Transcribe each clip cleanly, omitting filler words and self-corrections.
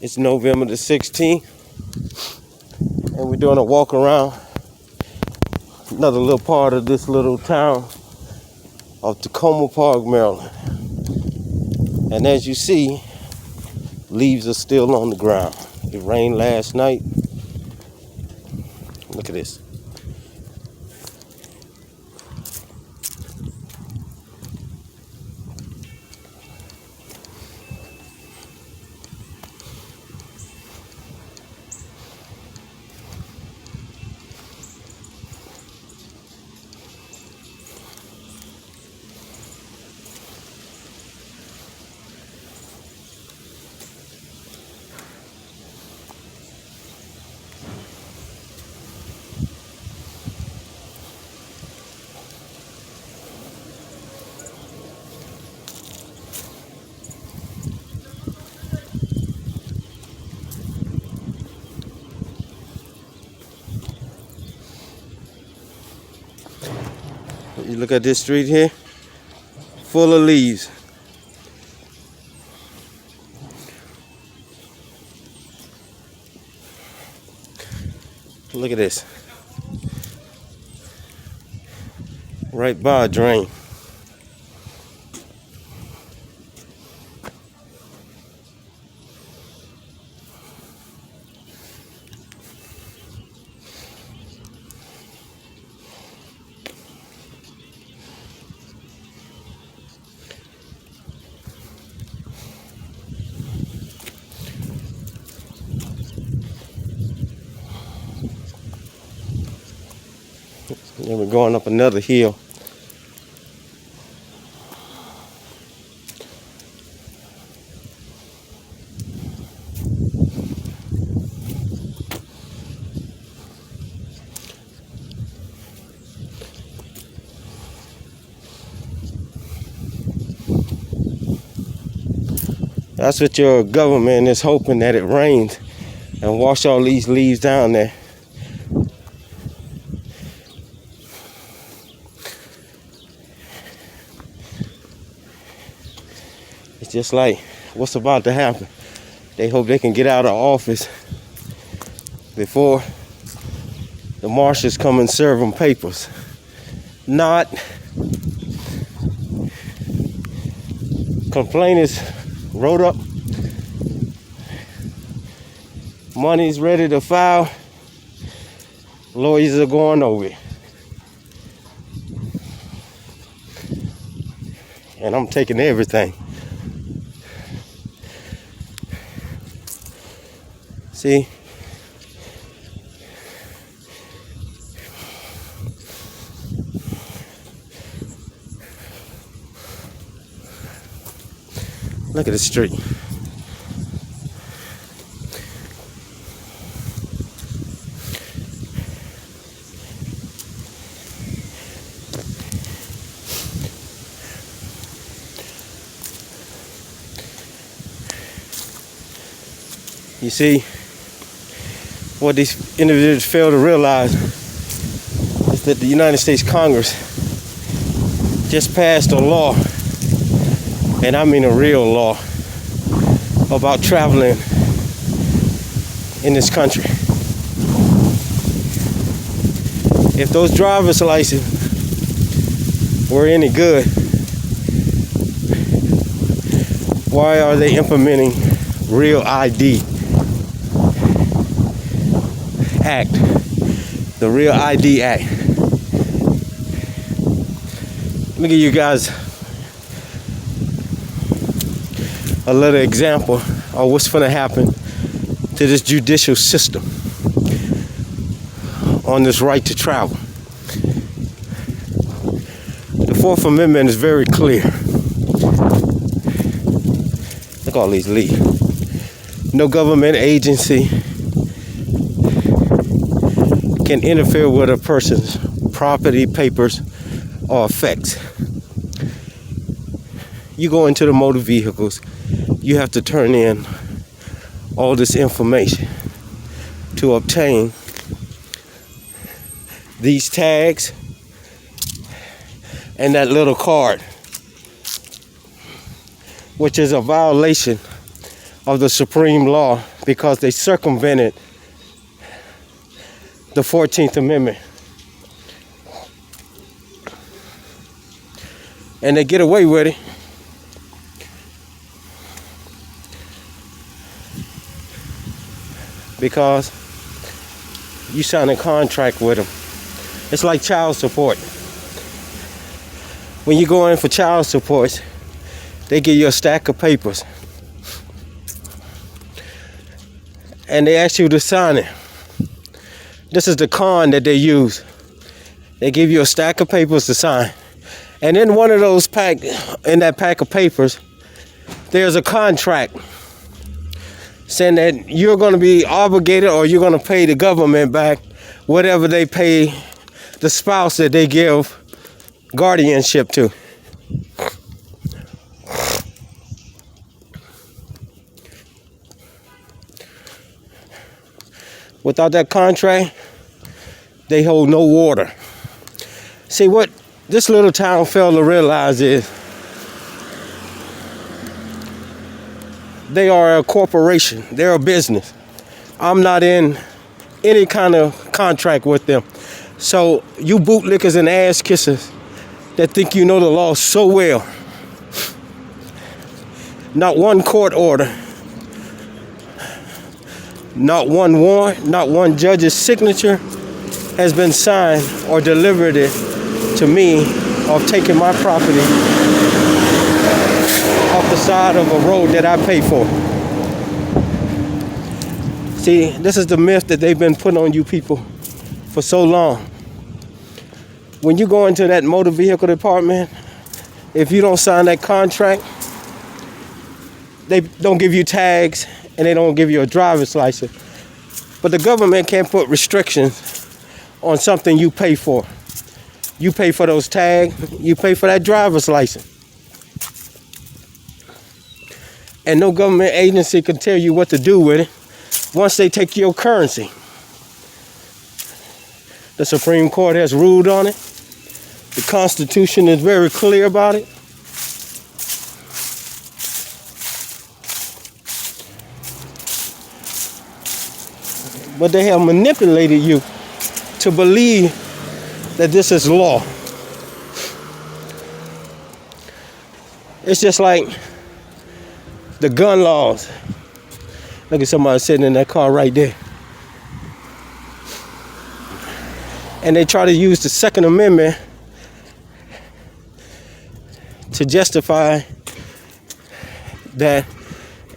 It's November the 16th, and we're doing a walk around another little part of this little town of Takoma Park, Maryland. And as you see, leaves are still on the ground. It rained last night. Look at this. You look at this street here, full of leaves. Look at this. Right by a drain. Then we're going up another hill. That's what your government is hoping, that it rains and wash all these leaves down there. It's just like what's about to happen. They hope they can get out of office before the marshals come and serve them papers. Not. Complainants wrote up. Money's ready to file. Lawyers are going over it. And I'm taking everything. See? Look at the street. You see, what these individuals fail to realize is that the United States Congress just passed a law, and I mean a real law, about traveling in this country. If those driver's licenses were any good, why are they implementing Real ID Act, the Real ID Act? Let me give you guys a little example of what's going to happen to this judicial system on this right to travel. The Fourth Amendment is very clear. Look at all these leaves. No government agency can interfere with a person's property, papers, or effects. You go into the motor vehicles, you have to turn in all this information to obtain these tags and that little card, which is a violation of the supreme law because they circumvented the 14th Amendment. And they get away with it because you sign a contract with them. It's like child support. When you go in for child support, they give you a stack of papers and they ask you to sign it. This is the con that they use. They give you a stack of papers to sign. And in one of those pack of papers, there's a contract saying that you're going to be obligated or you're going to pay the government back whatever they pay the spouse that they give guardianship to. Without that contract, they hold no water. See, what this little town failed to realize is they are a corporation. They're a business. I'm not in any kind of contract with them. So you bootlickers and ass kissers that think you know the law so well, not one court order, not one warrant, not one judge's signature has been signed or delivered it to me of taking my property off the side of a road that I pay for. See, this is the myth that they've been putting on you people for so long. When you go into that motor vehicle department, if you don't sign that contract, they don't give you tags and they don't give you a driver's license. But the government can't put restrictions on something you pay for. You pay for those tags, you pay for that driver's license. And no government agency can tell you what to do with it once they take your currency. The Supreme Court has ruled on it. The Constitution is very clear about it. But they have manipulated you to believe that this is law. It's just like the gun laws. Look at somebody sitting in that car right there. And they try to use the Second Amendment to justify that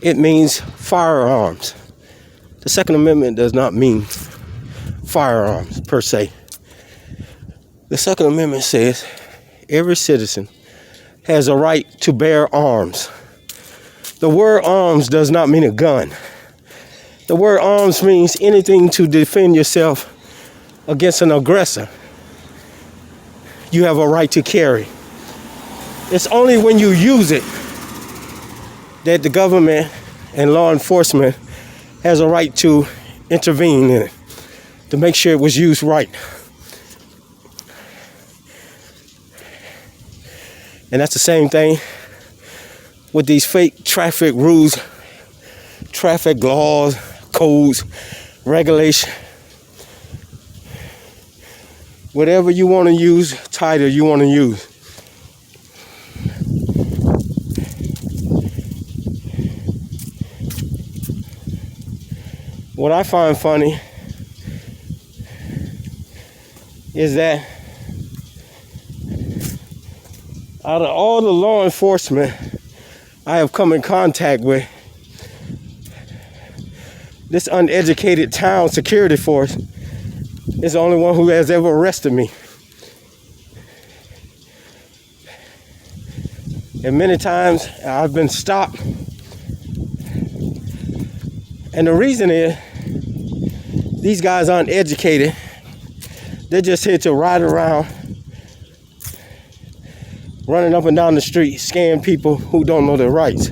it means firearms. The Second Amendment does not mean firearms per se. The Second Amendment says every citizen has a right to bear arms. The word arms does not mean a gun. The word arms means anything to defend yourself against an aggressor. You have a right to carry. It's only when you use it that the government and law enforcement has a right to intervene in it, to make sure it was used right. And that's the same thing with these fake traffic rules, traffic laws, codes, regulations. Whatever you want to use, title you want to use. What I find funny is that out of all the law enforcement I have come in contact with, this uneducated town security force is the only one who has ever arrested me. And many times I've been stopped. And the reason is, these guys aren't educated. They're just here to ride around, running up and down the street, scaring people who don't know their rights.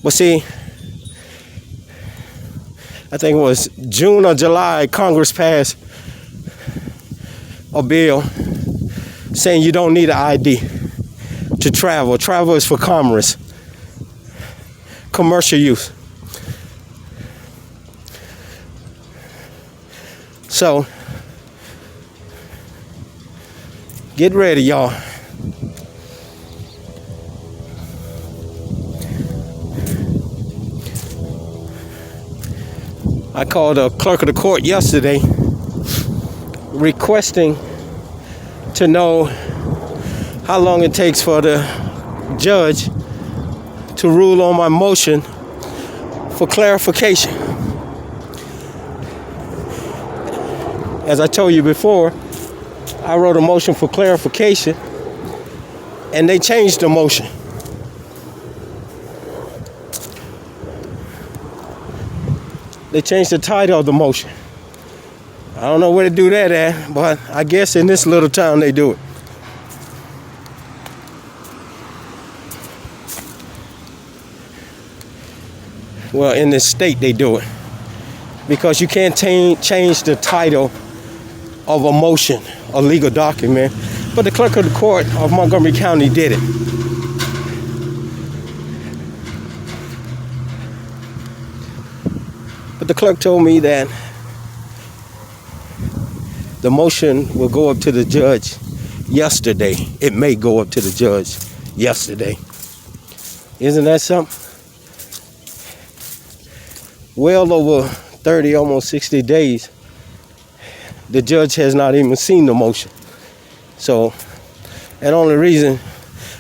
But see, I think it was June or July, Congress passed a bill saying you don't need an ID to travel. Travel is for commerce, commercial use. So, get ready, y'all. I called the clerk of the court yesterday requesting to know how long it takes for the judge to rule on my motion for clarification. As I told you before, I wrote a motion for clarification and they changed the motion. They changed the title of the motion. I don't know where to do that at, but I guess in this little town they do it. Well, in this state they do it. Because you can't change the title of a motion, a legal document. But the clerk of the court of Montgomery County did it. But the clerk told me that the motion will go up to the judge yesterday. It may go up to the judge yesterday. Isn't that something? Well over 30, almost 60 days, the judge has not even seen the motion. So, and only reason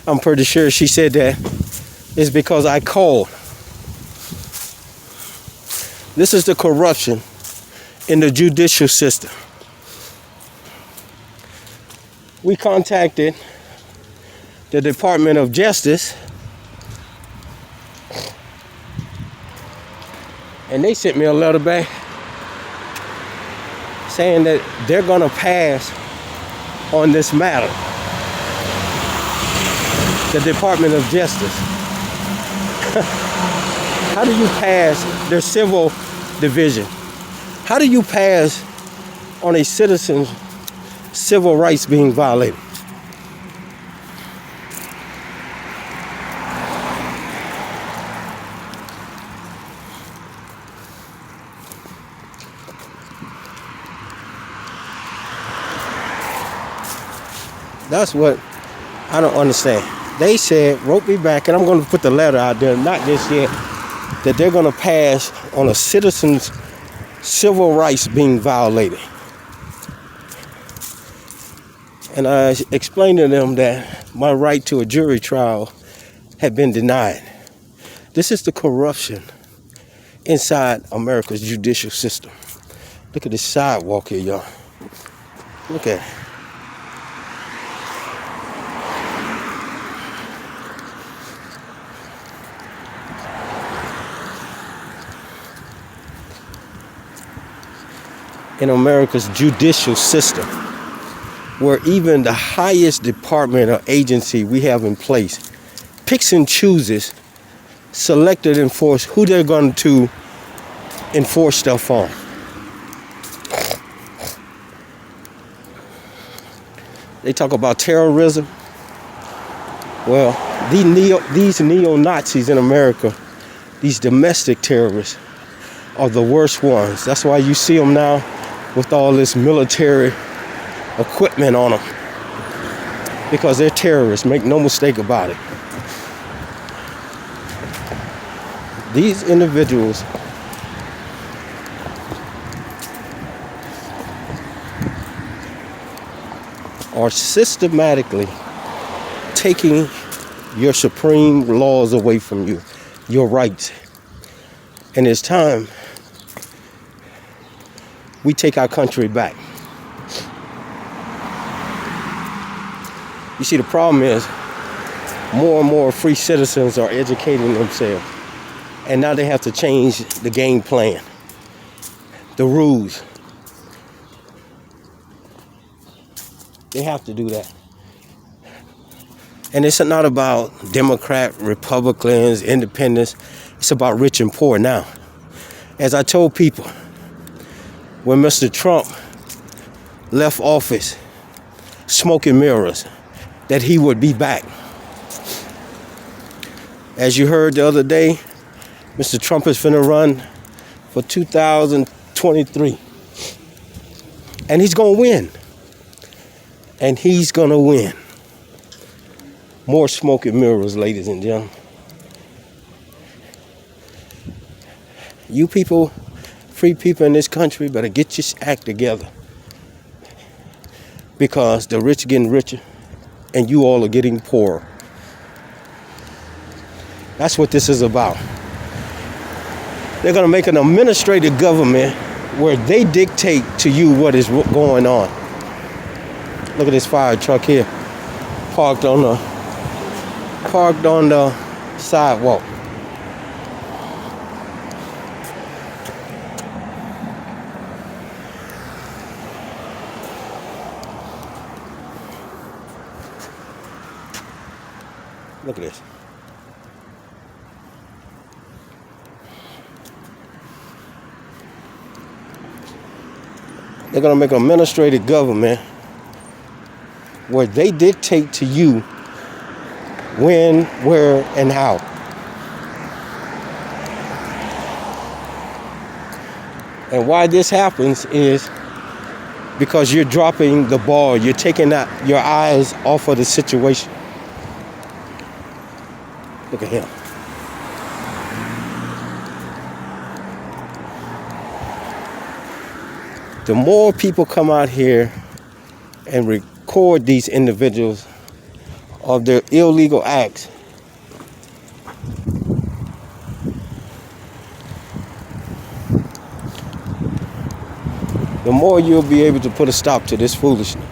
I'm pretty sure she said that is because I called. This is the corruption in the judicial system. We contacted the Department of Justice and they sent me a letter back saying that they're gonna pass on this matter. The Department of Justice. How do you pass their civil division? How do you pass on a citizen's civil rights being violated? That's what I don't understand. They said, wrote me back, and I'm going to put the letter out there, not just yet, that they're going to pass on a citizen's civil rights being violated. And I explained to them that my right to a jury trial had been denied. This is the corruption inside America's judicial system. Look at this sidewalk here, y'all. Look at it. In America's judicial system, where even the highest department or agency we have in place picks and chooses, selected and enforce who they're going to enforce stuff on. They talk about terrorism. Well, these neo-Nazis in America, these domestic terrorists, are the worst ones. That's why you see them now with all this military equipment on them, because they're terrorists. Make no mistake about it. These individuals are systematically taking your supreme laws away from you, your rights. And it's time we take our country back. You see, the problem is more and more free citizens are educating themselves. And now they have to change the game plan, the rules. They have to do that. And it's not about Democrat, Republicans, independents. It's about rich and poor now. As I told people, when Mr. Trump left office, smoke and mirrors that he would be back. As you heard the other day, Mr. Trump is finna run for 2023. And he's gonna win. And he's gonna win. More smoke and mirrors, ladies and gentlemen. You people, free people in this country, better get your act together. Because the rich are getting richer and you all are getting poorer. That's what this is about. They're going to make an administrative government where they dictate to you what is going on. Look at this fire truck here, parked on the sidewalk. Look at this. They're going to make an administrative government where they dictate to you when, where, and how. And why this happens is because you're dropping the ball. You're taking your eyes off of the situation. Look at him. The more people come out here and record these individuals of their illegal acts, the more you'll be able to put a stop to this foolishness.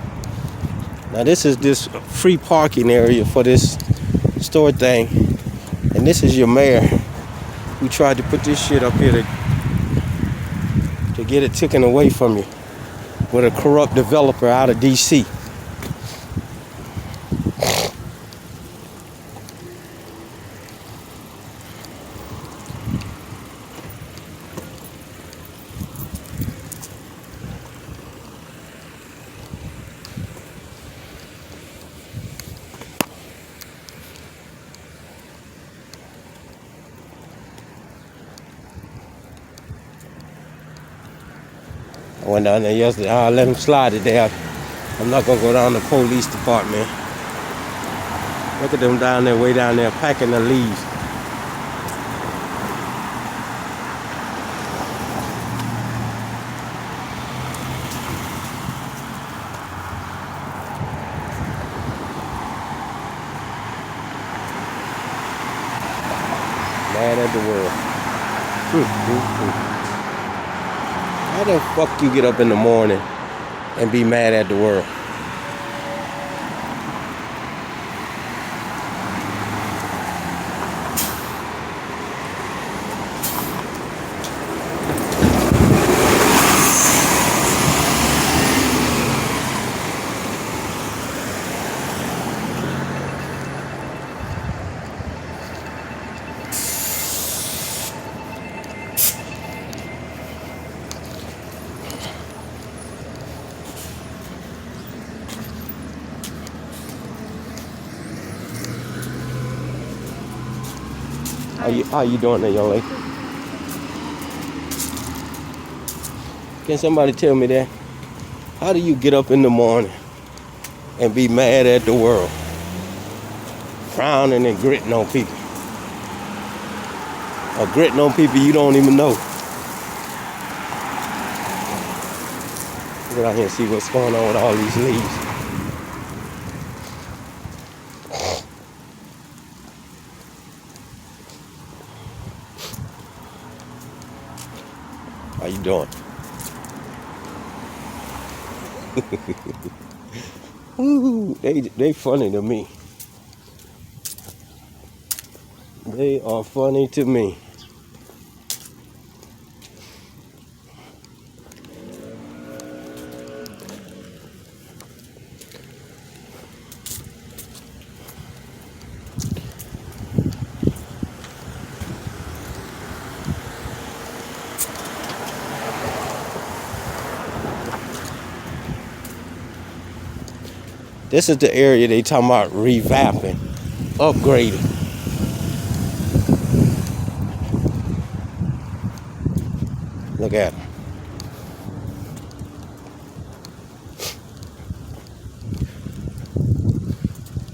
Now this is this free parking area for this store thing, and this is your mayor who tried to put this shit up here to get it taken away from you with a corrupt developer out of DC. I went down there yesterday. I let him slide today. I'm not gonna go down to the police department. Look at them down there, way down there, packing the leaves. Mad at the world. How the fuck you get up in the morning and be mad at the world? How you doing there, young lady? Can somebody tell me that? How do you get up in the morning and be mad at the world? Frowning and gritting on people. Or gritting on people you don't even know. Get out here and see what's going on with all these leaves. How you doing? Ooh, they funny to me. They are funny to me. This is the area they talking about revamping, upgrading. Look at them.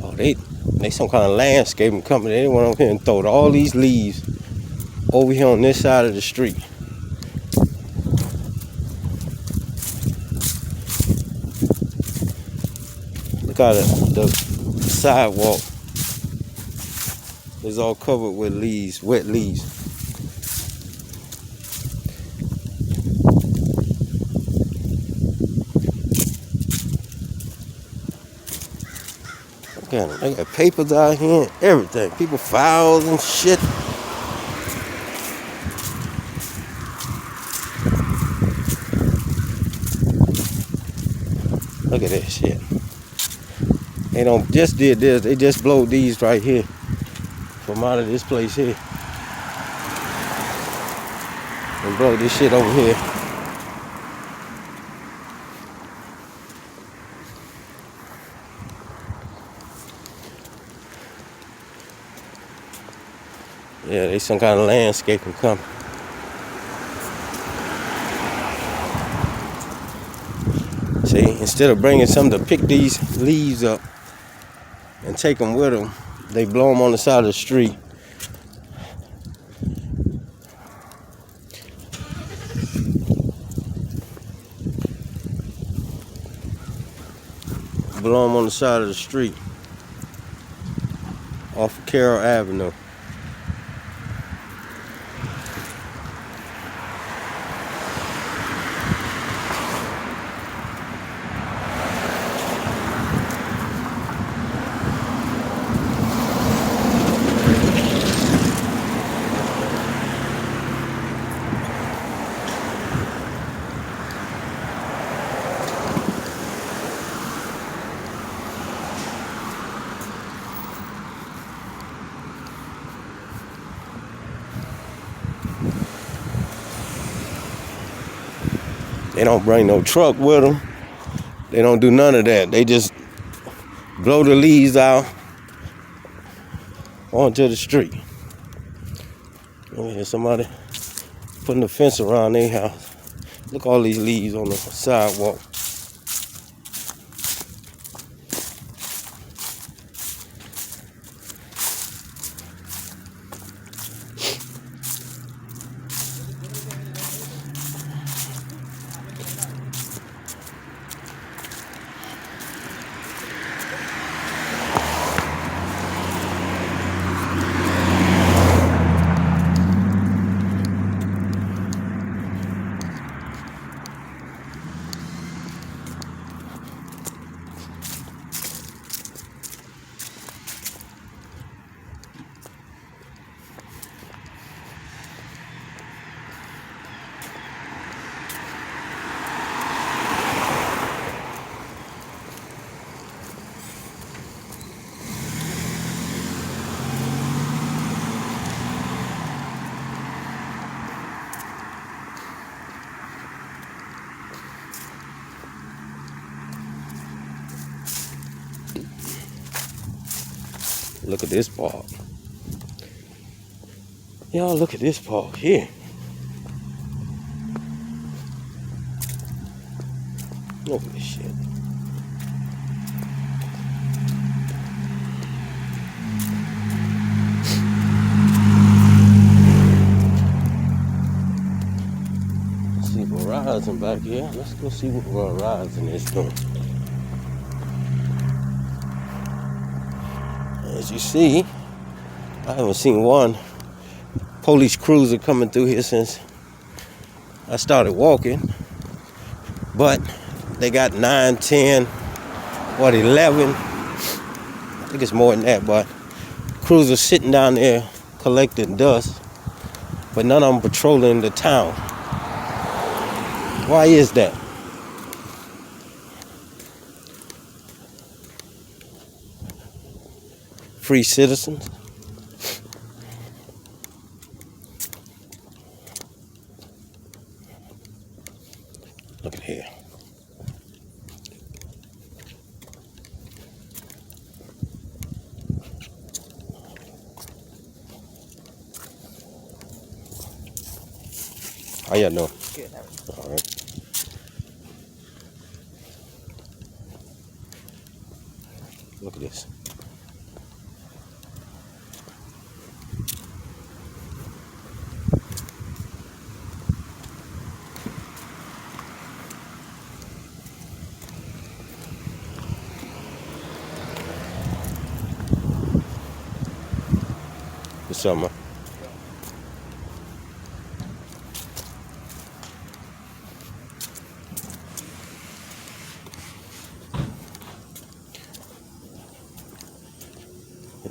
Oh, they some kind of landscaping company. They went over here and throwed all these leaves over here on this side of the street. Look at the sidewalk is all covered with leaves, wet leaves. Look at them. They got papers out here and everything. People files and shit. Look at this shit. They don't just did this. They just blowed these right here from out of this place here. And blow this shit over here. Yeah, they some kind of landscaping company. See, instead of bringing something to pick these leaves up and take them with them, they blow them on the side of the street. Blow them on the side of the street off of Carroll Avenue. They don't bring no truck with them. They don't do none of that. They just blow the leaves out onto the street. Oh, here's somebody putting a fence around their house. Look at all these leaves on the sidewalk. Look at this park. Y'all look at this park here. Look at this shit. Let's see Verizon back here. Let's go see what Verizon is doing. As you see, I haven't seen one police cruiser coming through here since I started walking. But they got 9, 10, 11. I think it's more than that, but cruisers sitting down there collecting dust, but none of them patrolling the town. Why is that? Free citizens. Look at here. How y'all doing? Good. All right. Look at this. What's up, man?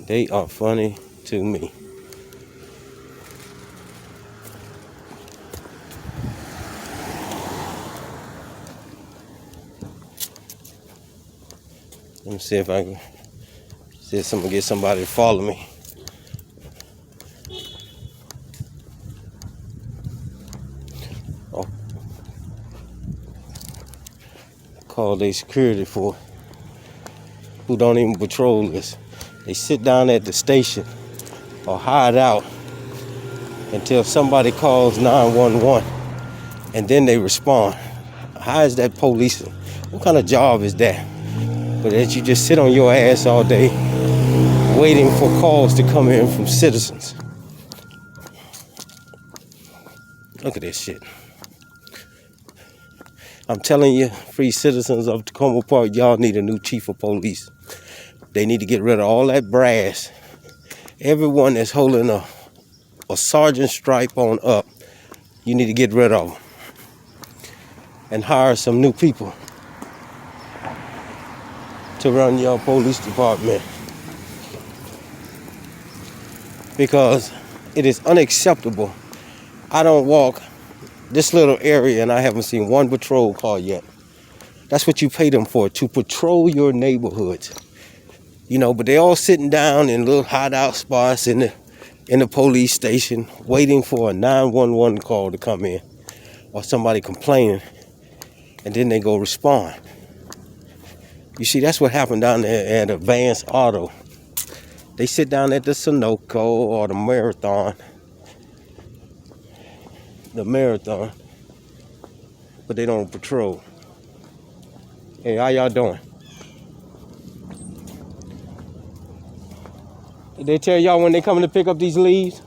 They are funny to me. Let me see if I can see if someone get somebody to follow me. Oh, call their security for who don't even patrol this. They sit down at the station or hide out until somebody calls 911 and then they respond. How is that policing? What kind of job is that? But that you just sit on your ass all day waiting for calls to come in from citizens. Look at this shit. I'm telling you, free citizens of Takoma Park, y'all need a new chief of police. They need to get rid of all that brass. Everyone that's holding a sergeant stripe on up, you need to get rid of them. And hire some new people to run your police department. Because it is unacceptable. I don't walk this little area and I haven't seen one patrol car yet. That's what you pay them for, to patrol your neighborhoods. You know, but they all sitting down in little hideout spots in the police station waiting for a 911 call to come in or somebody complaining, and then they go respond. You see, that's what happened down there at Advanced Auto. They sit down at the Sunoco or the Marathon, but they don't patrol. Hey, how y'all doing? Did they tell y'all when they coming to pick up these leaves?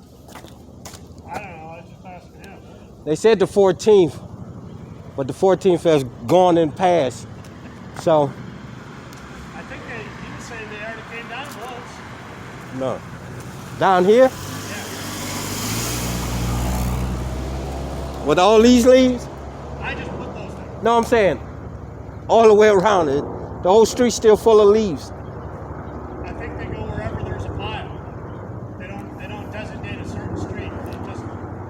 I don't know. I just asked him. They said the 14th, but the 14th has gone and passed. So, I think he was saying they already came down once. no. Down here? Yeah. With all these leaves? I just put those there. No, I'm saying all the way around it. The whole street's still full of leaves. I think they go wherever there's a pile. They don't designate a certain street. They just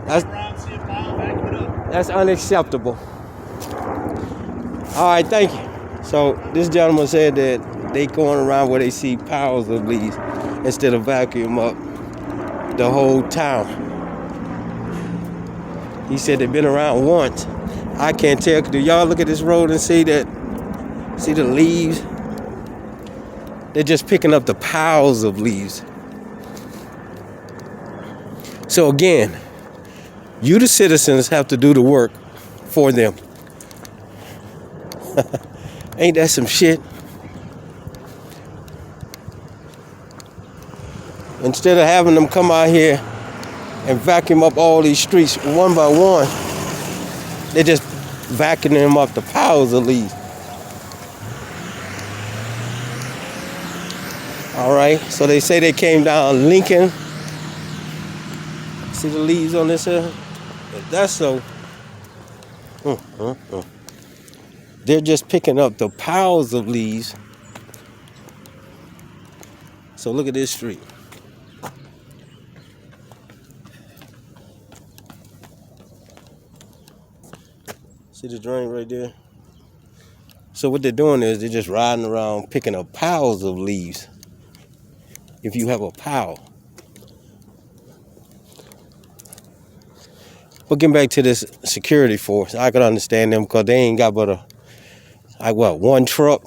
That's- go around, see a pile, vacuum it up. That's unacceptable. All right, thank you. So this gentleman said that they going around where they see piles of leaves instead of vacuum up the whole town. He said they've been around once. I can't tell. Do y'all look at this road and see the leaves? They're just picking up the piles of leaves. So again, you the citizens have to do the work for them. Ain't that some shit? Instead of having them come out here and vacuum up all these streets one by one, they just vacuum them up the piles of leaves. All right, so they say they came down Lincoln. See the leaves on this here? If that's so, they're just picking up the piles of leaves. So look at this street. See the drain right there? So what they're doing is they're just riding around picking up piles of leaves. If you have a pile. But getting back to this security force, I could understand them because they ain't got but one truck,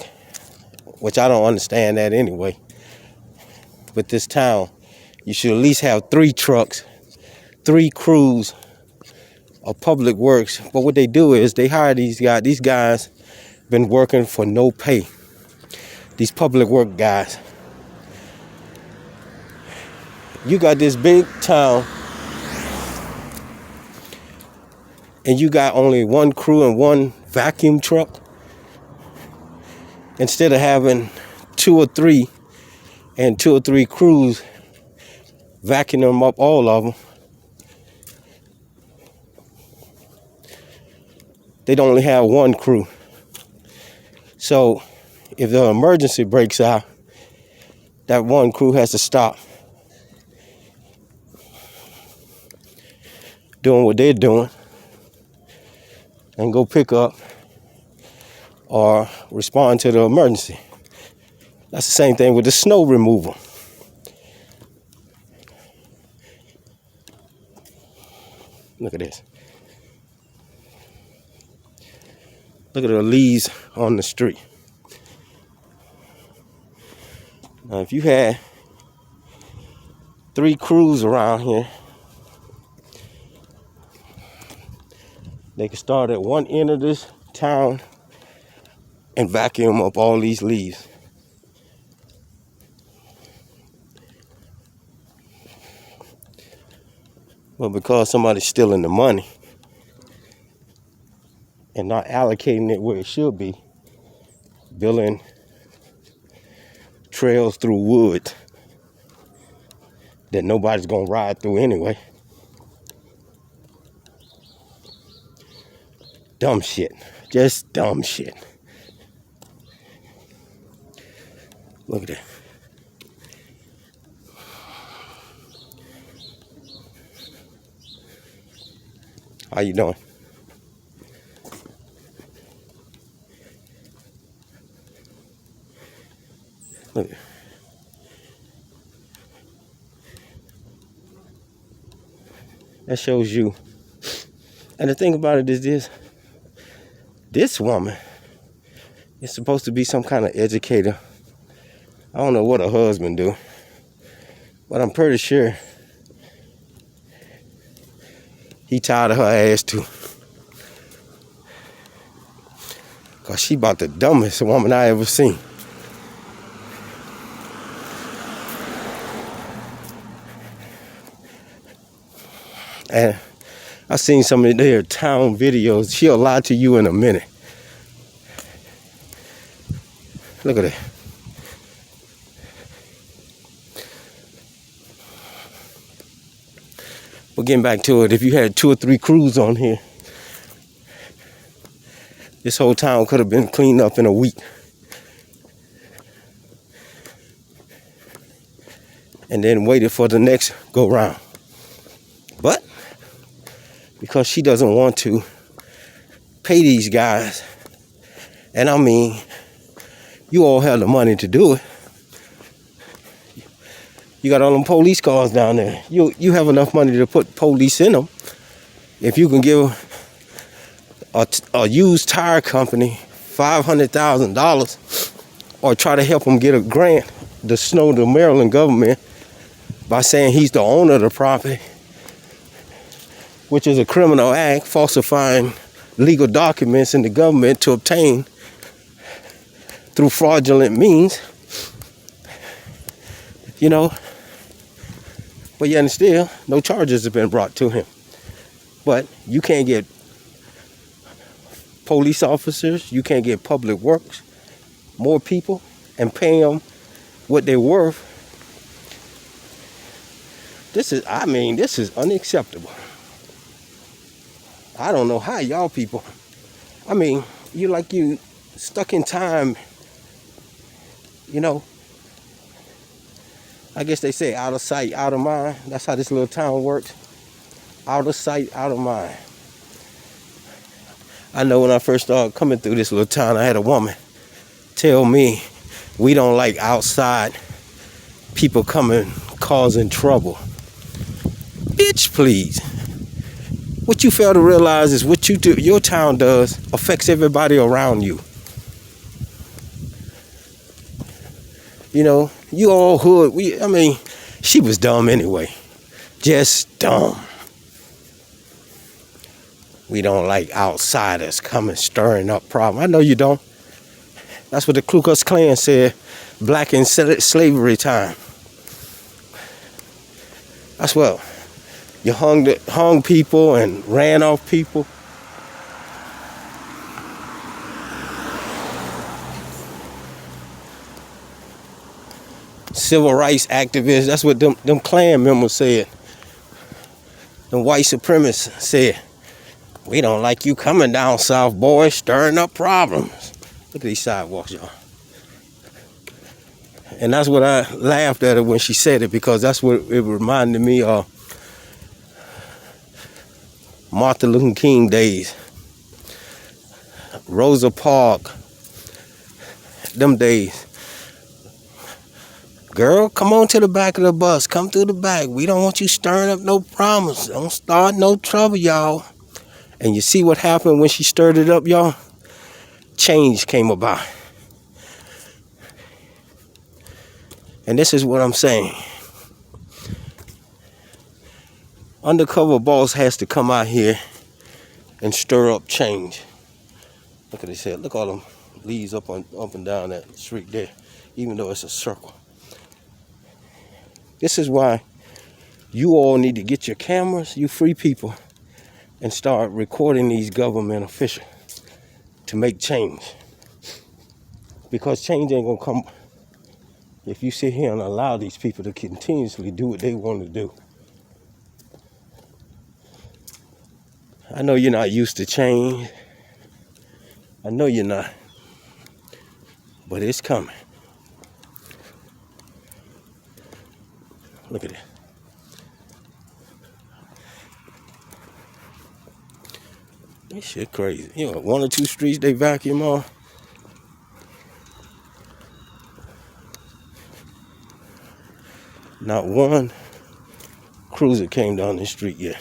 which I don't understand that anyway. But this town, you should at least have 3 trucks, 3 crews or public works. But what they do is they hire these guys. These guys been working for no pay. These public work guys. You got this big town and you got only one crew and one vacuum truck. Instead of having two or three crews vacuuming them up, all of them, they'd only have one crew. So if the emergency breaks out, that one crew has to stop doing what they're doing and go pick up or respond to the emergency. That's the same thing with the snow removal. Look at this. Look at the leaves on the street. Now, if you had 3 crews around here, they could start at one end of this town and vacuum up all these leaves. But because somebody's stealing the money and not allocating it where it should be, building trails through woods that nobody's gonna ride through anyway. Dumb shit. Just dumb shit. Look at that. How you doing? Look. That shows you. And the thing about it is this woman is supposed to be some kind of educator. I don't know what her husband do, but I'm pretty sure he tired of her ass too. Cause she about the dumbest woman I ever seen. And I seen some of their town videos. She'll lie to you in a minute. Look at that. But getting back to it, if you had 2 or 3 crews on here, this whole town could have been cleaned up in a week. And then waited for the next go round. But because she doesn't want to pay these guys, and I mean, you all have the money to do it. You got all them police cars down there. You have enough money to put police in them. If you can give a used tire company $500,000 or try to help them get a grant, the Maryland government, by saying he's the owner of the property, which is a criminal act, falsifying legal documents in the government to obtain through fraudulent means, you know. But yet and still, no charges have been brought to him. But you can't get police officers, you can't get public works, more people, and pay them what they're worth. This is unacceptable. I don't know how y'all people, you stuck in time, you know. I guess they say out of sight, out of mind. That's how this little town works. Out of sight, out of mind. I know when I first started coming through this little town, I had a woman tell me, we don't like outside people coming causing trouble. Bitch, please. What you fail to realize is what you do, your town does, affects everybody around you. You know, you all hood. She was dumb anyway. Just dumb. We don't like outsiders coming stirring up problems. I know you don't. That's what the Ku Klux Klan said black in slavery time. That's what you hung people and ran off people. Civil rights activists, that's what them Klan members said. Them white supremacists said, we don't like you coming down south, boys, stirring up problems. Look at these sidewalks, y'all. And that's what I laughed at her when she said it, because that's what it reminded me of Martin Luther King days. Rosa Parks, them days. Girl, come on to the back of the bus. Come through the back. We don't want you stirring up no problems. Don't start no trouble, y'all. And you see what happened when she stirred it up, y'all? Change came about. And this is what I'm saying. Undercover boss has to come out here and stir up change. Look at this head. Look at all them leaves up and down that street there, even though it's a circle. This is why you all need to get your cameras, you free people, and start recording these government officials to make change. Because change ain't gonna come if you sit here and allow these people to continuously do what they want to do. I know you're not used to change. I know you're not. But it's coming. Look at it. This shit crazy. You know, 1 or 2 streets they vacuum off. Not one cruiser came down the street yet.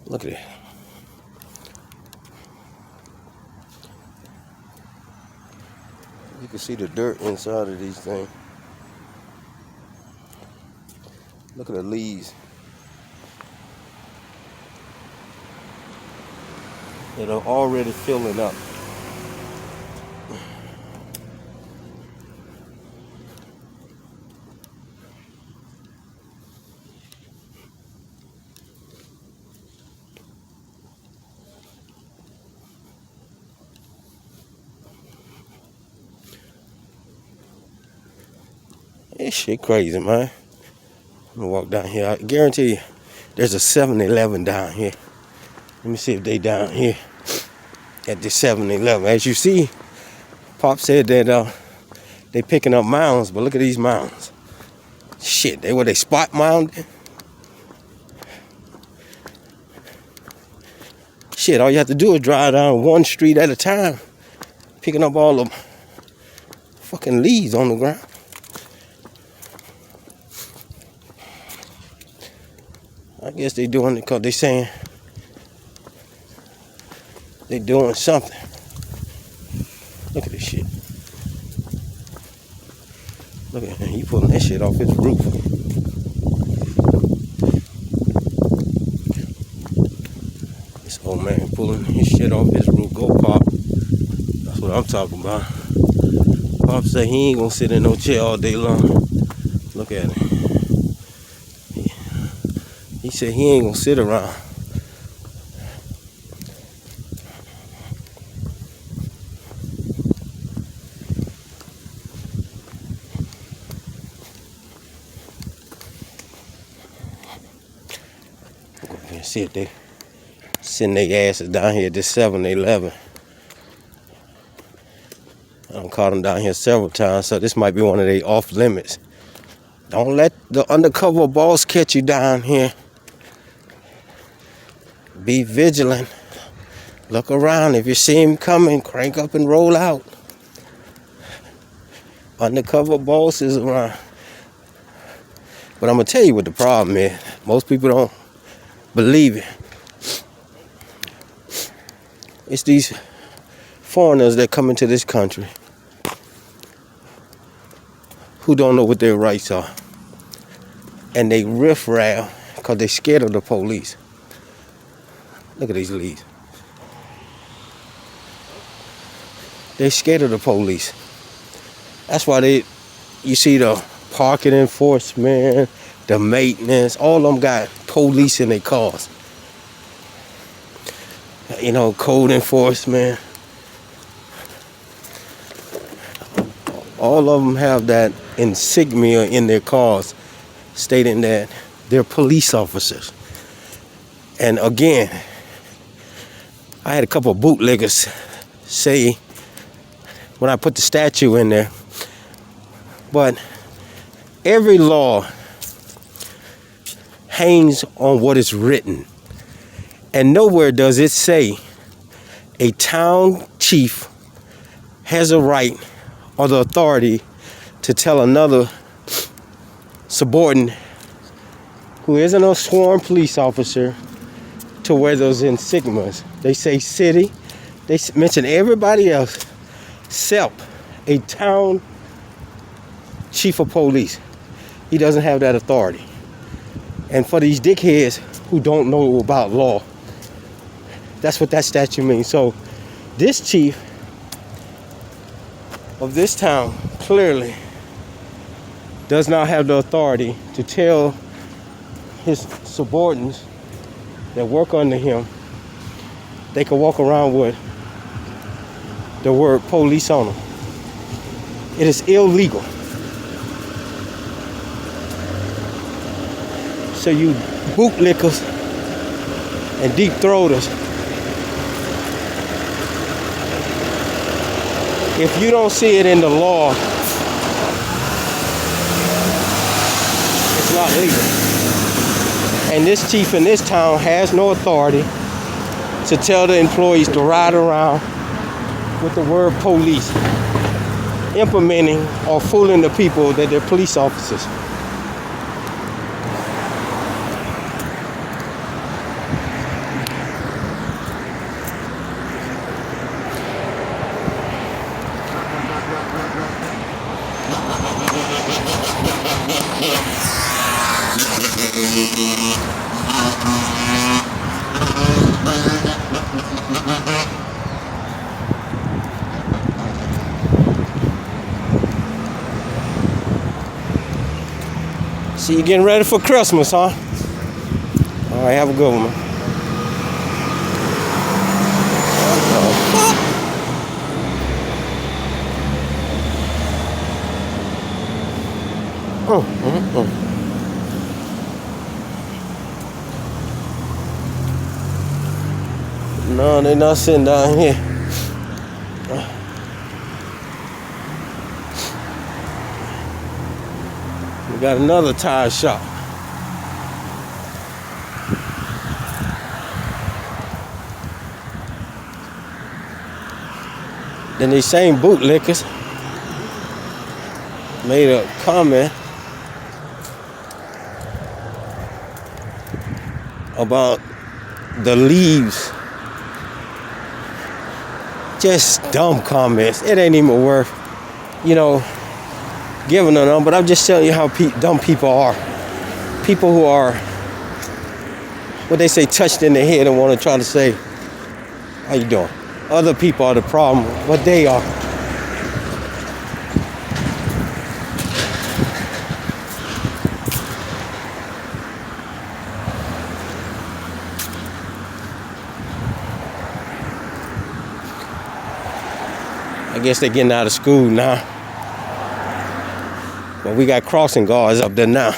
Look at it. You can see the dirt inside of these things. Look at the leaves. That are already filling up. This shit crazy, man. I'm gonna walk down here. I guarantee you there's a 7-Eleven down here. Let me see if they down here at the 7-Eleven. As you see, Pop said that they picking up mounds, but look at these mounds. Shit, they spot mounded? Shit, all you have to do is drive down one street at a time, picking up all the fucking leaves on the ground. I guess they doing it because they saying they doing something. Look at this shit. Look at him. He pulling that shit off his roof. This old man pulling his shit off his roof. Go Pop. That's what I'm talking about. Pop said he ain't gonna sit in no chair all day long. Look at him. He said he ain't gonna sit around. Go up here and see if they send their asses down here at this 7-Eleven. I done caught them down here several times, so this might be one of their off limits. Don't let the undercover boss catch you down here. Be vigilant. Look around. If you see him coming, crank up and roll out. Undercover boss is around. But I'm gonna tell you what the problem is. Most people don't believe it. It's these foreigners that come into this country who don't know what their rights are. And they riff-raff because they're scared of the police. Look at these leaves. They're scared of the police. That's why you see the parking enforcement, the maintenance, all of them got police in their cars. You know, code enforcement. All of them have that insignia in their cars stating that they're police officers. And again, I had a couple of bootleggers say when I put the statue in there, but every law hangs on what is written. And nowhere does it say a town chief has a right or the authority to tell another subordinate who isn't a sworn police officer to wear those insignias. They say city, they mention everybody else except a town chief of police. He doesn't have that authority. And for these dickheads who don't know about law, that's what that statue means. So this chief of this town clearly does not have the authority to tell his subordinates that work under him they can walk around with the word police on them. It is illegal. So you bootlickers and deep throaters, if you don't see it in the law, it's not legal. And this chief in this town has no authority to tell the employees to ride around with the word police, implementing or fooling the people that they're police officers. So you getting ready for Christmas, huh? All right, have a good one, man. No, they're not sitting down here. We got another tire shop. Then these same bootlickers made a comment about the leaves. Just dumb comments. It ain't even worth, giving them. But I'm just telling you how dumb people are. People who are, what they say, touched in the head and want to try to say, how you doing? Other people are the problem, but they are. I guess they're getting out of school now. But we got crossing guards up there now.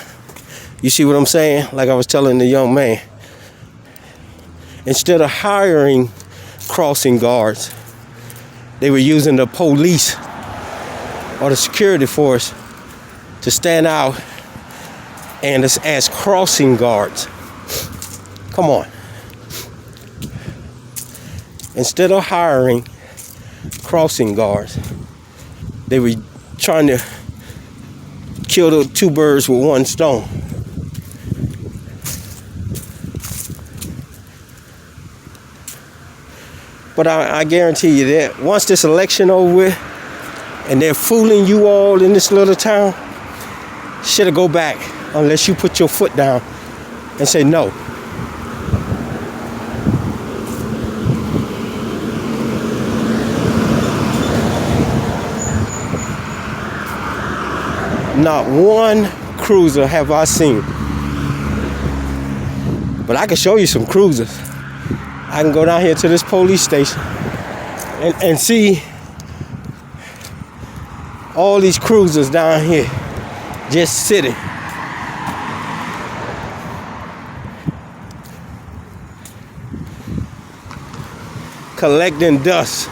You see what I'm saying? Like I was telling the young man. Instead of hiring crossing guards, they were using the police or the security force to stand out and as crossing guards. Come on. Instead of hiring crossing guards, they were trying to kill the two birds with one stone. But I guarantee you that once this election over with, and they're fooling you all in this little town, should go back unless you put your foot down and say no. Not one cruiser have I seen. But I can show you some cruisers. I can go down here to this police station and see all these cruisers down here just sitting. Collecting dust.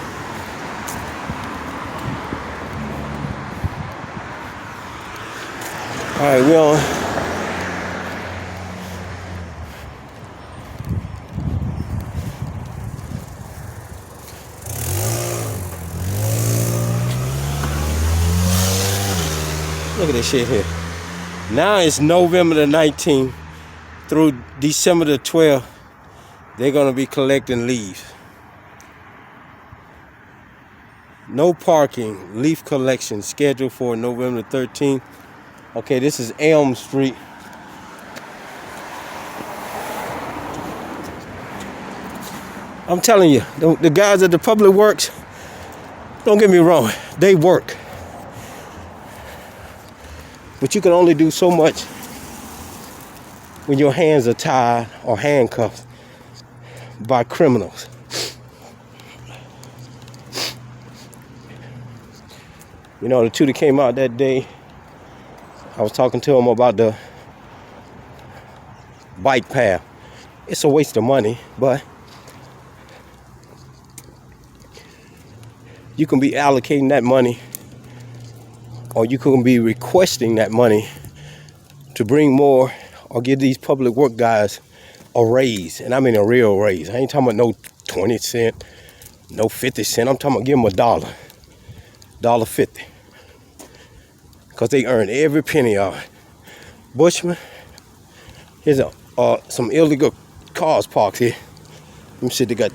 All right, we on. Look at this shit here. Now it's November the 19th through December the 12th. They're gonna be collecting leaves. No parking, leaf collection scheduled for November 13th. Okay, this is Elm Street. I'm telling you, the guys at the Public Works, don't get me wrong, they work. But you can only do so much when your hands are tied or handcuffed by criminals. You know, the two that came out that day, I was talking to them about the bike path. It's a waste of money, but you can be allocating that money, or you can be requesting that money to bring more or give these public work guys a raise. And I mean a real raise. I ain't talking about no 20 cent, no 50 cent. I'm talking about give them $1.50. Because they earn every penny of it. Bushman, here's some illegal cars parked here. Let me see, they got